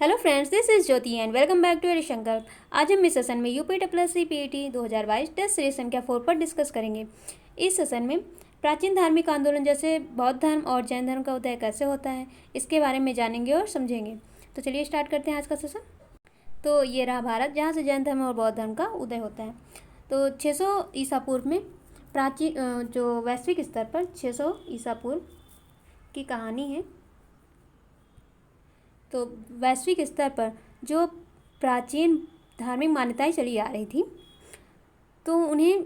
Hello friends, this is Jyoti and welcome back to Harishankar. आज हम इस सेशन में UP plus CPET 2022 test series संख्या 4 पर डिस्कस करेंगे। इस सेशन में प्राचीन धार्मिक आंदोलन जैसे बौद्ध धर्म और जैन धर्म का उदय कैसे होता है, इसके बारे में जानेंगे और समझेंगे। तो चलिए स्टार्ट करते हैं आज का सेशन। तो ये रहा भारत, जहाँ से जैन धर्म और बौद्ध धर्म का उदय होता है। तो 600 ईसा पूर्व में प्राचीन जो वैश्विक स्तर पर 600 ईसा पूर्व की कहानी है। तो वैश्विक स्तर पर जो प्राचीन धार्मिक मान्यताएं चली आ रही थी, तो उन्हें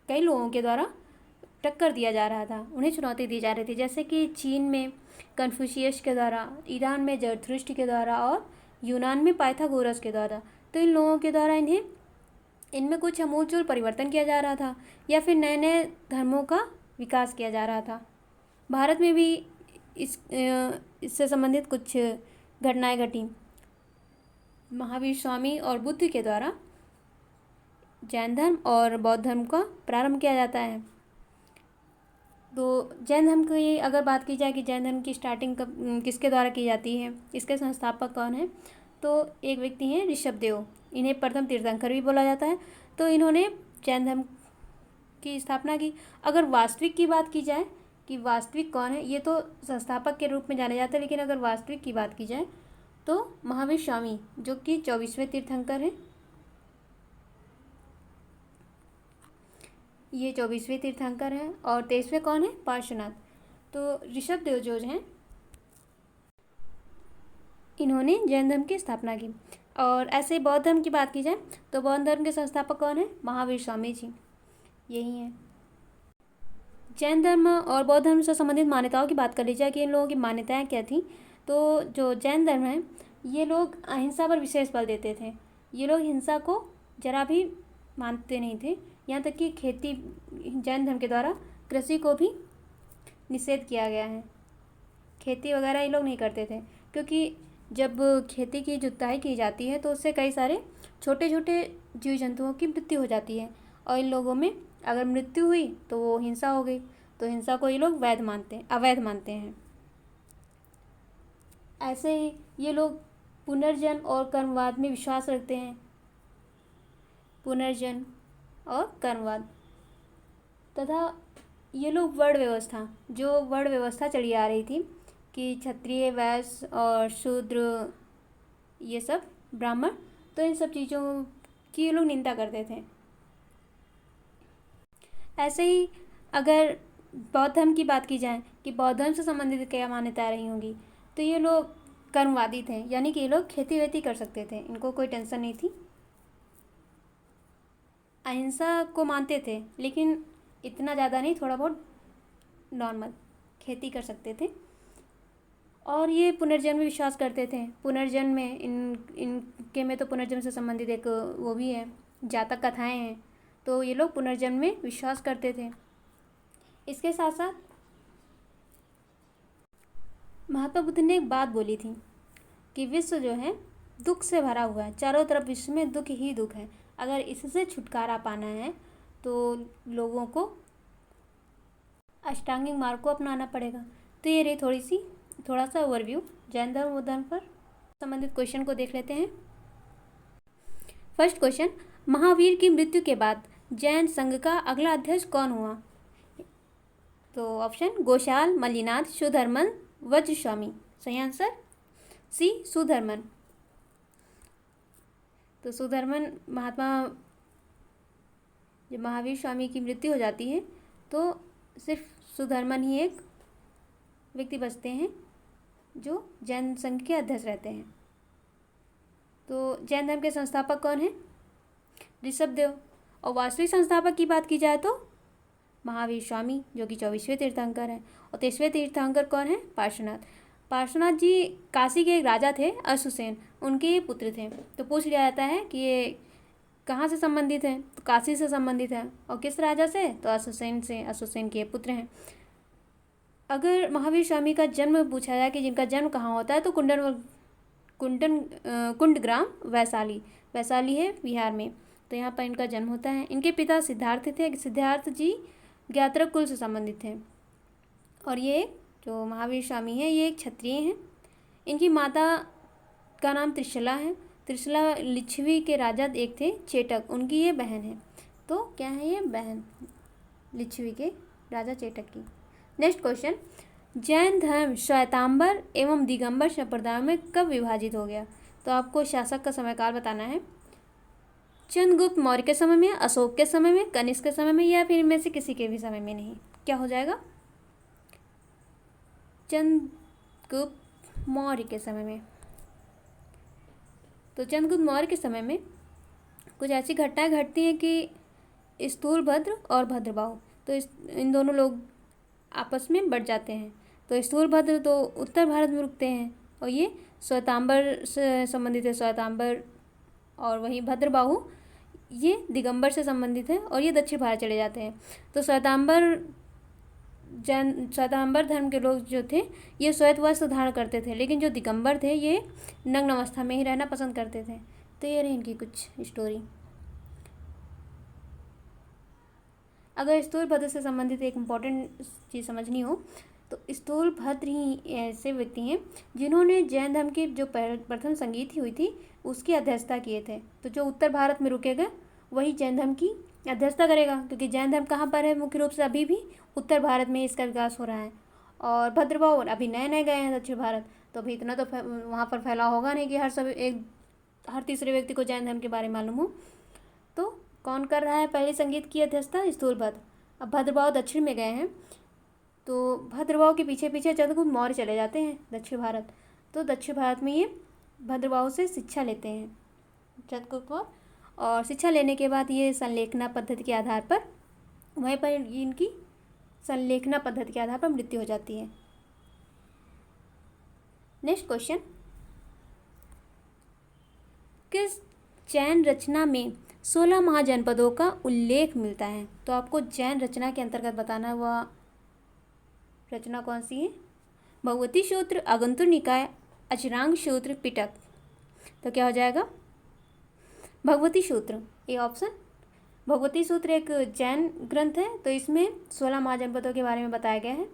कई लोगों के द्वारा टक्कर दिया जा रहा था, उन्हें चुनौती दी जा रही थी। जैसे कि चीन में कन्फ्यूशियस के द्वारा, ईरान में जरथुस्ट्र के द्वारा और यूनान में पाइथागोरस के द्वारा। तो इन लोगों के द्वारा इनमें कुछ आमूलचूल परिवर्तन किया जा रहा था या फिर नए नए धर्मों का विकास किया जा रहा था। भारत में भी इससे संबंधित कुछ घटनाएं घटी। महावीर स्वामी और बुद्ध के द्वारा जैन धर्म और बौद्ध धर्म का प्रारंभ किया जाता है। तो जैन धर्म की अगर बात की जाए कि जैन धर्म की स्टार्टिंग किसके द्वारा की जाती है, इसके संस्थापक कौन है, तो एक व्यक्ति हैं ऋषभदेव। इन्हें प्रथम तीर्थंकर भी बोला जाता है। तो इन्होंने जैन धर्म की स्थापना की। अगर वास्तविक की बात की जाए कि वास्तविक कौन है, ये तो संस्थापक के रूप में जाने जाते हैं, लेकिन अगर वास्तविक की बात की जाए तो महावीर स्वामी, जो कि 24वें तीर्थंकर हैं। ये 24वें तीर्थंकर हैं। और 23वें कौन है? पार्श्वनाथ। तो ऋषभदेव जो हैं, इन्होंने जैन धर्म की स्थापना की। और ऐसे बौद्ध धर्म की बात की जाए तो बौद्ध धर्म के संस्थापक कौन है? महावीर स्वामी जी, यही हैं। जैन धर्म और बौद्ध धर्म से संबंधित मान्यताओं की बात कर ली जाए कि इन लोगों की मान्यताएं क्या थी, तो जो जैन धर्म है, ये लोग अहिंसा पर विशेष बल देते थे। ये लोग हिंसा को जरा भी मानते नहीं थे। यहाँ तक कि खेती, जैन धर्म के द्वारा कृषि को भी निषेध किया गया है। खेती वगैरह ये लोग नहीं करते थे, क्योंकि जब खेती की जुताई की जाती है तो उससे कई सारे छोटे छोटे जीव जंतुओं की मृत्यु हो जाती है। और इन लोगों में अगर मृत्यु हुई तो वो हिंसा हो गई। तो हिंसा को ये लोग अवैध मानते हैं। ऐसे ही ये लोग पुनर्जन्म और कर्मवाद में विश्वास रखते हैं। पुनर्जन्म और कर्मवाद तथा ये लोग वर्ण व्यवस्था चली आ रही थी कि क्षत्रिय, वैश्य और शूद्र, ये सब ब्राह्मण, तो इन सब चीज़ों की ये लोग निंदा करते थे। ऐसे ही अगर बौद्ध धर्म की बात की जाए कि बौद्ध धर्म से संबंधित क्या मान्यताएं रही होंगी, तो ये लोग कर्मवादी थे, यानी कि ये लोग खेती वेती कर सकते थे, इनको कोई टेंशन नहीं थी। अहिंसा को मानते थे, लेकिन इतना ज़्यादा नहीं, थोड़ा बहुत नॉर्मल खेती कर सकते थे। और ये पुनर्जन्म में विश्वास करते थे। पुनर्जन्म में इनके में तो पुनर्जन्म से संबंधित एक वो भी है, जातक कथाएं हैं। तो ये लोग पुनर्जन्म में विश्वास करते थे। इसके साथ साथ महात्मा बुद्ध ने एक बात बोली थी कि विश्व जो है दुख से भरा हुआ है, चारों तरफ विश्व में दुख ही दुख है। अगर इससे छुटकारा पाना है तो लोगों को अष्टांगिक मार्ग को अपनाना पड़ेगा। तो ये रही थोड़ा सा ओवरव्यू जैन धर्म बौद्ध धर्म पर संबंधित क्वेश्चन को देख लेते हैं। फर्स्ट क्वेश्चन, महावीर की मृत्यु के बाद जैन संघ का अगला अध्यक्ष कौन हुआ? तो ऑप्शन गोशाल, मल्लिनाथ, सुधर्मन, वज्रस्वामी। सही आंसर सी, सुधर्मन। तो सुधर्मन, जब महावीर स्वामी की मृत्यु हो जाती है तो सिर्फ सुधर्मन ही एक व्यक्ति बचते हैं जो जैन संघ के अध्यक्ष रहते हैं। तो जैन धर्म के संस्थापक कौन है? ऋषभदेव। और वास्तविक संस्थापक की बात की जाए तो महावीर स्वामी, जो कि 24वें तीर्थंकर हैं। और 23वें तीर्थंकर कौन है? पार्श्वनाथ। पार्श्वनाथ जी काशी के एक राजा थे, अश्वसेन, उनके ये पुत्र थे। तो पूछ लिया जाता है कि ये कहाँ से संबंधित हैं, तो काशी से संबंधित है। और किस राजा से? तो अश्वसेन से, अश्वसेन के पुत्र हैं। अगर महावीर स्वामी का जन्म पूछा जाए कि जिनका जन्म कहाँ होता है, तो कुंडग्राम, वैशाली है बिहार में। तो यहाँ पर इनका जन्म होता है। इनके पिता सिद्धार्थ थे। सिद्धार्थ जी ज्ञात्रक कुल से संबंधित थे। और ये जो महावीर स्वामी है, ये एक क्षत्रिय हैं। इनकी माता का नाम त्रिशला है। त्रिशला लिच्छवी के राजा एक थे चेटक, उनकी ये बहन है। तो क्या है ये? बहन लिच्छवी के राजा चेटक की। नेक्स्ट क्वेश्चन, जैन धर्म श्वेतांबर एवं दिगंबर संप्रदायों में कब विभाजित हो गया? तो आपको शासक का समयकाल बताना है। चंद्रगुप्त मौर्य के समय में, अशोक के समय में, कनिष्क के समय में, या फिर इनमें से किसी के भी समय में नहीं। क्या हो जाएगा? चंद्रगुप्त मौर्य के समय में। तो चंद्रगुप्त मौर्य के समय में कुछ ऐसी घटनाएं घटती हैं कि स्थूलभद्र और भद्रबाहु, तो इन दोनों लोग आपस में बढ़ जाते हैं। तो स्थूलभद्र तो उत्तर भारत में रुकते हैं और ये श्वेतांबर से संबंधित है, श्वेतांबर, और वहीं भद्रबाहु ये दिगंबर से संबंधित है और ये दक्षिण भारत चले जाते हैं। तो श्वेतांबर धर्म के लोग जो थे ये श्वेत वस्त्र धारण करते थे, लेकिन जो दिगंबर थे ये नग्न अवस्था में ही रहना पसंद करते थे। तो ये रही इनकी कुछ स्टोरी। अगर स्थूलभद्र से संबंधित एक इम्पॉर्टेंट चीज़ समझनी हो तो स्थूलभद्र ही ऐसे व्यक्ति हैं जिन्होंने जैन धर्म की जो प्रथम संगीत हुई थी उसकी अध्यक्षता किए थे। तो जो उत्तर भारत में रुकेगा वही जैन धर्म की अध्यक्षता करेगा, क्योंकि जैन धर्म कहाँ पर है? मुख्य रूप से अभी भी उत्तर भारत में इसका विकास हो रहा है। और भद्रबाहु अभी नए नए गए हैं दक्षिण भारत, तो अभी इतना तो वहाँ पर फैलाव होगा नहीं कि हर तीसरे व्यक्ति को जैन धर्म के बारे में मालूम हो। तो कौन कर रहा है पहले संगीत की अध्यक्षता? स्थूलभद्र। अब भद्रबाहु दक्षिण में गए हैं, तो भद्रबाहु के पीछे पीछे चंद्रगुप्त मौर्य चले जाते हैं दक्षिण भारत। तो दक्षिण भारत में ये भद्रबाहु से शिक्षा लेते हैं चंद्रगुप्त मौर्य, और शिक्षा लेने के बाद ये संलेखना पद्धति के आधार पर वहीं पर इनकी संलेखना पद्धति के आधार पर मृत्यु हो जाती है। नेक्स्ट क्वेश्चन, किस जैन रचना में 16 महाजनपदों का उल्लेख मिलता है? तो आपको जैन रचना के अंतर्गत बताना है वह रचना कौन सी है। भगवती सूत्र, आगंतुक निकाय, अचरांग सूत्र, पिटक। तो क्या हो जाएगा? भगवती सूत्र, ए ऑप्शन। भगवती सूत्र एक जैन ग्रंथ है, तो इसमें 16 महाजनपदों के बारे में बताया गया है।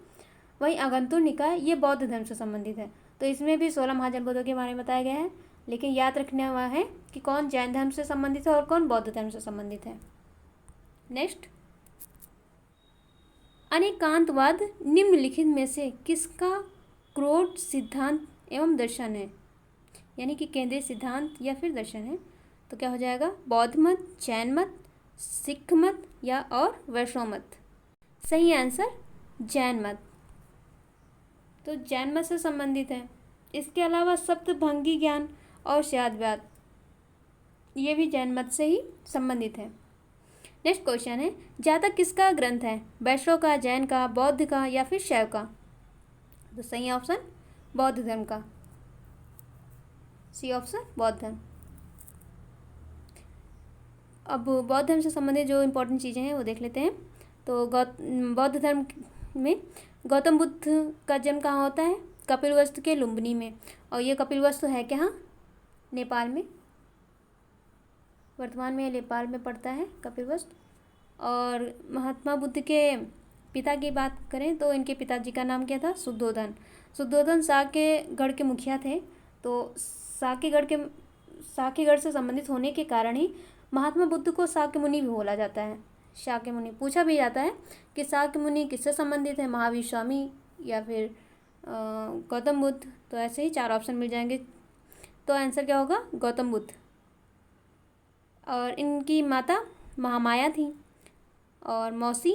वहीं आगंतुक निकाय ये बौद्ध धर्म से संबंधित है, तो इसमें भी 16 महाजनपदों के बारे में बताया गया है, लेकिन याद रखने वाला है कि कौन जैन धर्म से संबंधित है और कौन बौद्ध धर्म से संबंधित है। नेक्स्ट, अनेकांतवाद निम्नलिखित में से किसका क्रोध सिद्धांत एवं दर्शन है? यानी कि केंद्रीय सिद्धांत या फिर दर्शन है। तो क्या हो जाएगा? बौद्ध मत, जैन मत, सिख मत या और वैष्णव मत। सही आंसर जैन मत। तो जैन मत से संबंधित है। इसके अलावा सप्तभंगी ज्ञान और शाद्वाद ये भी जैन मत से ही संबंधित है। नेक्स्ट क्वेश्चन है, जातक किसका ग्रंथ है? वैष्णव का, जैन का, बौद्ध का या फिर शैव का? तो सही ऑप्शन बौद्ध धर्म का, सी ऑप्शन बौद्ध धर्म। अब बौद्ध धर्म से संबंधित जो इम्पोर्टेंट चीज़ें हैं वो देख लेते हैं। तो बौद्ध धर्म में गौतम बुद्ध का जन्म कहाँ होता है? कपिलवस्तु के लुम्बिनी में, और ये कपिलवस्तु है कहाँ? नेपाल में। वर्तमान में नेपाल में पड़ता है कपिलवस्तु। और महात्मा बुद्ध के पिता की बात करें तो इनके पिताजी का नाम क्या था? शुद्धोधन। शुद्धोधन साक्यगढ़ के मुखिया थे। तो साक्यगढ़ से संबंधित होने के कारण ही महात्मा बुद्ध को शाक्य मुनि भी बोला जाता है। शाक्य मुनि पूछा भी जाता है कि शाक्य मुनि किससे संबंधित है? महावीर स्वामी या फिर गौतम बुद्ध। तो ऐसे ही 4 ऑप्शन मिल जाएंगे। तो आंसर क्या होगा? गौतम बुद्ध। और इनकी माता महामाया थी और मौसी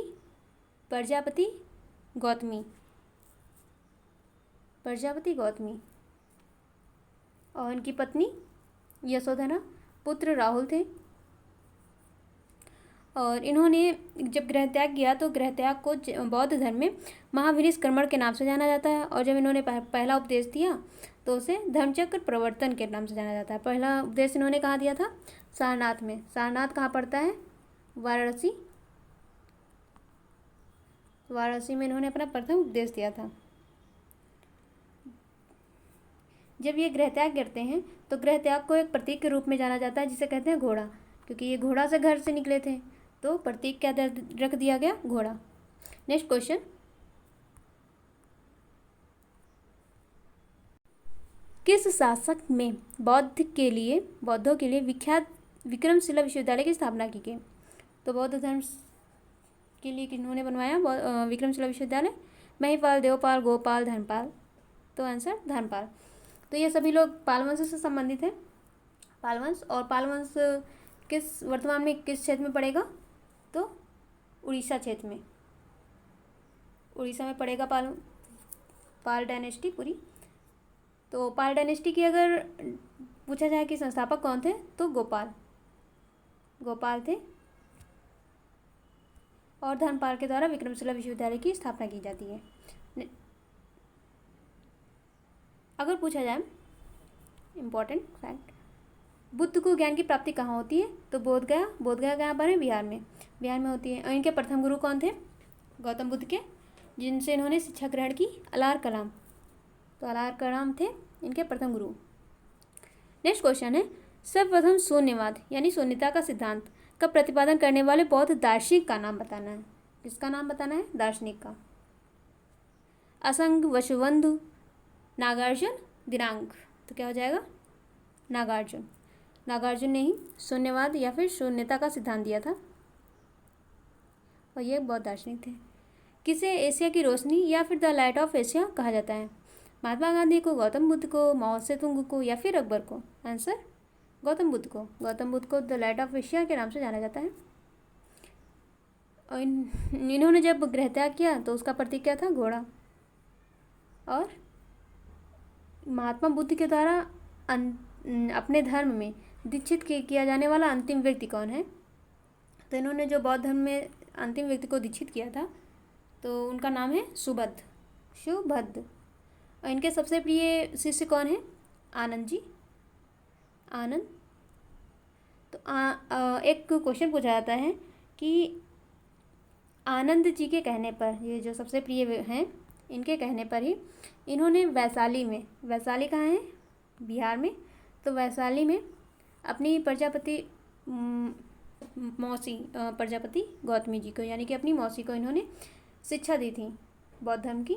प्रजापति गौतमी। और इनकी पत्नी यशोधरा, पुत्र राहुल थे। और इन्होंने जब गृह त्याग किया तो गृह त्याग को बौद्ध धर्म में महाविनिष्क्रमण के नाम से जाना जाता है। और जब इन्होंने पहला उपदेश दिया तो उसे धर्मचक्र प्रवर्तन के नाम से जाना जाता है। पहला उपदेश इन्होंने कहाँ दिया था? सारनाथ में। सारनाथ कहाँ पड़ता है? वाराणसी। वाराणसी में इन्होंने अपना प्रथम उपदेश दिया था। जब ये गृह त्याग करते हैं तो गृह त्याग को एक प्रतीक के रूप में जाना जाता है जिसे कहते हैं घोड़ा, क्योंकि ये घोड़ा से घर से निकले थे, तो प्रतीक क्या रख दिया गया? घोड़ा। नेक्स्ट क्वेश्चन, किस शासक में बौद्धों के लिए विख्यात विक्रमशिला विश्वविद्यालय की स्थापना की गई? तो बौद्ध धर्म के लिए किन्होंने बनवाया विक्रमशिला विश्वविद्यालय? महिपाल, देवपाल, गोपाल, धर्मपाल। तो आंसर धर्मपाल। तो ये सभी लोग पाल वंश से संबंधित हैं। पाल वंश, और पाल वंश किस वर्तमान में किस क्षेत्र में पड़ेगा? तो उड़ीसा क्षेत्र में, उड़ीसा में पड़ेगा पाल डायनेस्टी पूरी। तो पाल डायनेस्टी की अगर पूछा जाए कि संस्थापक कौन थे, तो गोपाल थे, और धर्मपाल के द्वारा विक्रमशिला विश्वविद्यालय की स्थापना की जाती है। अगर पूछा जाए इम्पोर्टेंट फैक्ट, बुद्ध को ज्ञान की प्राप्ति कहाँ होती है? तो बोधगया कहाँ पर है? बिहार में होती है। और इनके प्रथम गुरु कौन थे? गौतम बुद्ध के, जिनसे इन्होंने शिक्षा ग्रहण की अलार कलाम। तो अलार कलाम थे इनके प्रथम गुरु। नेक्स्ट क्वेश्चन है, सर्वप्रथम शून्यवाद यानी शून्यता का सिद्धांत का प्रतिपादन करने वाले बौद्ध दार्शनिक का नाम बताना है। किसका नाम बताना है? दार्शनिक का। असंग, वसुबंधु, नागार्जुन, दिनांक। तो क्या हो जाएगा? नागार्जुन ने ही शून्यवाद या फिर शून्यता का सिद्धांत दिया था, और ये बौद्ध दार्शनिक थे। किसे एशिया की रोशनी या फिर द लाइट ऑफ एशिया कहा जाता है? महात्मा गांधी को, गौतम बुद्ध को, माओ सेतुंग को, या फिर अकबर को? आंसर गौतम बुद्ध को द लाइट ऑफ एशिया के नाम से जाना जाता है। और इन्होंने जब गृह त्याग किया तो उसका प्रतीक क्या था? घोड़ा। और महात्मा बुद्ध के द्वारा अपने धर्म में दीक्षित किया जाने वाला अंतिम व्यक्ति कौन है? तो इन्होंने जो बौद्ध धर्म में अंतिम व्यक्ति को दीक्षित किया था, तो उनका नाम है सुबुद्ध। और इनके सबसे प्रिय शिष्य कौन है? आनंद जी। तो एक क्वेश्चन पूछा जाता है कि आनंद जी के कहने पर, ये जो सबसे प्रिय हैं, इनके कहने पर ही इन्होंने वैशाली कहाँ है? बिहार में। तो वैशाली में अपनी प्रजापति गौतमी जी को, यानी कि अपनी मौसी को इन्होंने शिक्षा दी थी, बौद्ध धर्म की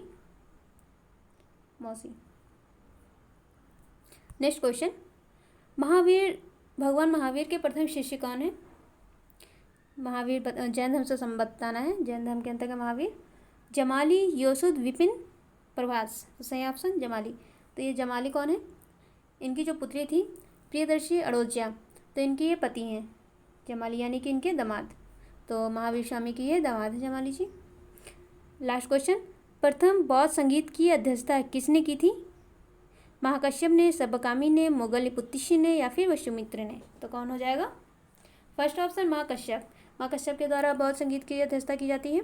मौसी। नेक्स्ट क्वेश्चन, भगवान महावीर के प्रथम शिष्य कौन है? महावीर जैन धर्म से बताना है। जैन धर्म के अंतर्गत महावीर। जमाली, योसुद, विपिन, प्रभास। तो सही ऑप्शन जमाली। तो ये जमाली कौन है? इनकी जो पुत्री थी प्रियदर्शी अड़ोजिया, तो इनके ये पति हैं जमाली, यानी कि इनके दामाद। तो महावीर स्वामी की ये दामाद है जमाली जी। लास्ट क्वेश्चन, प्रथम बौद्ध संगीत की अध्यक्षता किसने की थी? महाकश्यप ने, सब्बकामी ने, मोगलपुत्तिशी ने, या फिर वसुमित्र ने? तो कौन हो जाएगा? फर्स्ट ऑप्शन महाकश्यप के द्वारा बौद्ध संगीत की अध्यक्षता की जाती है।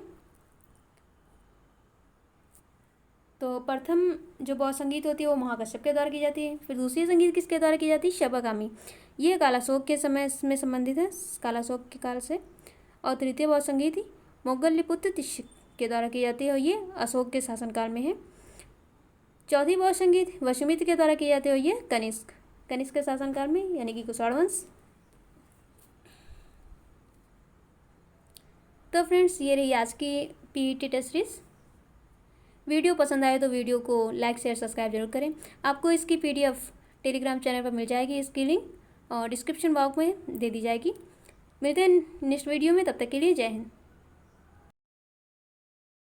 तो प्रथम जो बौद्ध संगीत होती है वो महाकश्यप के द्वारा की जाती है। फिर दूसरी संगीत किसके द्वारा की जाती है? सब्बकामी। ये कालाशोक के समय में संबंधित है, कालाशोक के काल से। और तृतीय बौद्ध संगीत ही मोगलपुत्तिशी के द्वारा की जाती है, और ये अशोक के शासनकाल में है। चौथी बौद्ध संगीत वसुमित्र के द्वारा की जाती है, और ये कनिष्क के शासनकाल में, यानी कि कुषाण वंश। तो फ्रेंड्स, ये रही आज की पीईटी टेस्ट सीरीज। वीडियो पसंद आए तो वीडियो को लाइक, शेयर, सब्सक्राइब जरूर करें। आपको इसकी पीडीएफ टेलीग्राम चैनल पर मिल जाएगी, इसकी लिंक और डिस्क्रिप्शन बॉक्स में दे दी जाएगी। मिलते हैं नेक्स्ट वीडियो में, तब तक के लिए जय हिंद।